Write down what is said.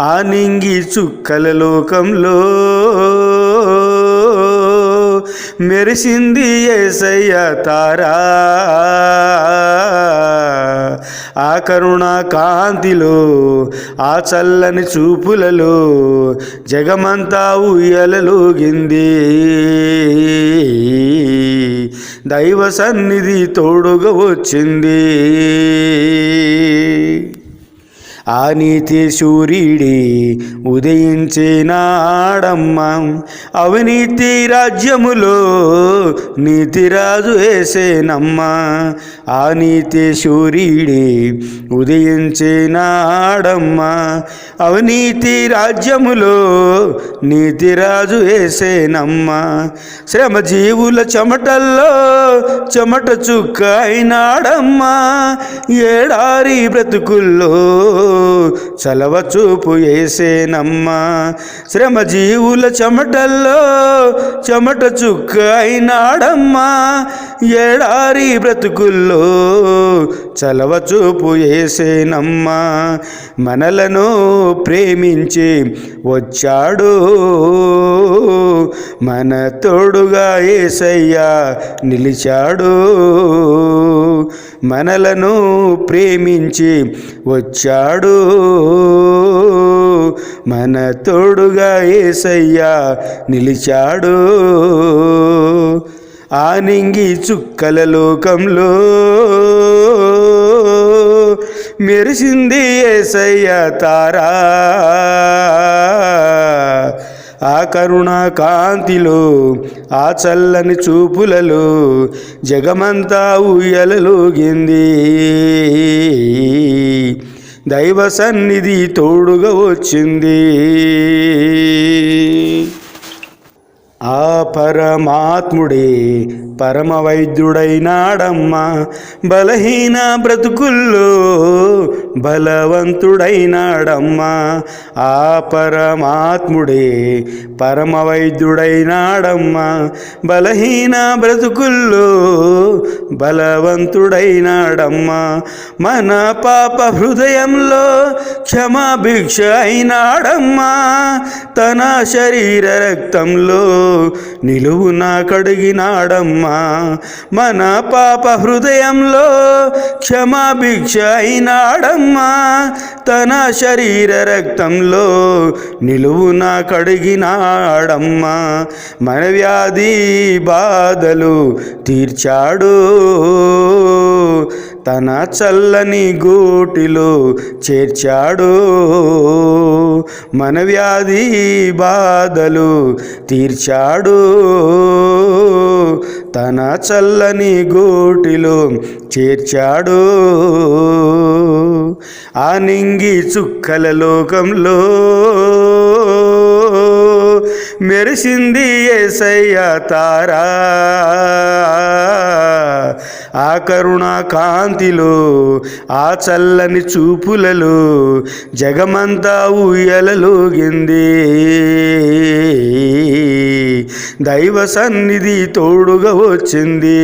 ఆ నింగి చుక్కల లోకంలో మెరిసింది యేసయ్య తారా. ఆ కరుణ కాంతిలో ఆ చల్లని చూపులలో జగమంతా ఉయ్యలలోగింది. దైవ సన్నిధి తోడుగా వచ్చింది. ఆ నీతి సూర్యుడి ఉదయించినాడమ్మ, అవినీతి రాజ్యములో నీతిరాజు యేసేనమ్మ. ఆ నీతి సూర్యుడి ఉదయించినాడమ్మ, అవినీతి రాజ్యములో నీతిరాజు యేసేనమ్మ. శ్రమజీవుల చెమటల్లో చెమట చుక్క అయినాడమ్మా, ఏడారి బ్రతుకుల్లో చలవ చూపు యేసేనమ్మా. శ్రమజీవుల చెమటల్లో చెమట చుక్క అయినాడమ్మా, ఏడారి బ్రతుకుల్లో చలవ చూపు యేసేనమ్మా. మనలను ప్రేమించి వచ్చాడు, మన తోడుగా యేసయ్య నిలిచాడు. మనలను ప్రేమించి వచ్చాడు, మన తోడుగా యేసయ్య నిలిచాడు. ఆ నింగి చుక్కల లోకంలో మెరిసింది యేసయ్య తారా. ఆ కరుణ కాంతిలో ఆ చల్లని చూపులలో జగమంతా ఉయ్యలలోగింది. దైవ సన్నిధి తోడుగా వచ్చింది. ఆ పరమాత్ముడే పరమ వైద్యుడైనాడమ్మా, బలహీన బ్రతుకుల్లో బలవంతుడైనాడమ్మా. ఆ పరమాత్ముడే పరమ వైద్యుడైనాడమ్మా, బలహీన బ్రతుకుల్లో బలవంతుడైనాడమ్మా. మన పాప హృదయంలో క్షమాభిక్ష అయినాడమ్మా, తన శరీర రక్తంలో నిలువున కడిగినాడమ్మా. మన పాప హృదయంలో క్షమాభిక్ష అయినాడమ్మా, తన శరీర రక్తంలో నిలువున కడిగినాడమ్మా. మన వ్యాధి బాధలు తీర్చాడు, తన చల్లని గూటిలో చేర్చాడు. మన వ్యాధి బాధలు తీర్చాడు, తన చల్లని గూటిలో చేర్చాడు. ఆ నింగి చుక్కల లోకంలో మెరిసింది యేసయ్య తారా. ఆ కరుణ కాంతిలో ఆ చల్లని చూపులలో జగమంతా ఉయ్యలలోగింది. దైవ సన్నిధి తోడుగా వచ్చింది.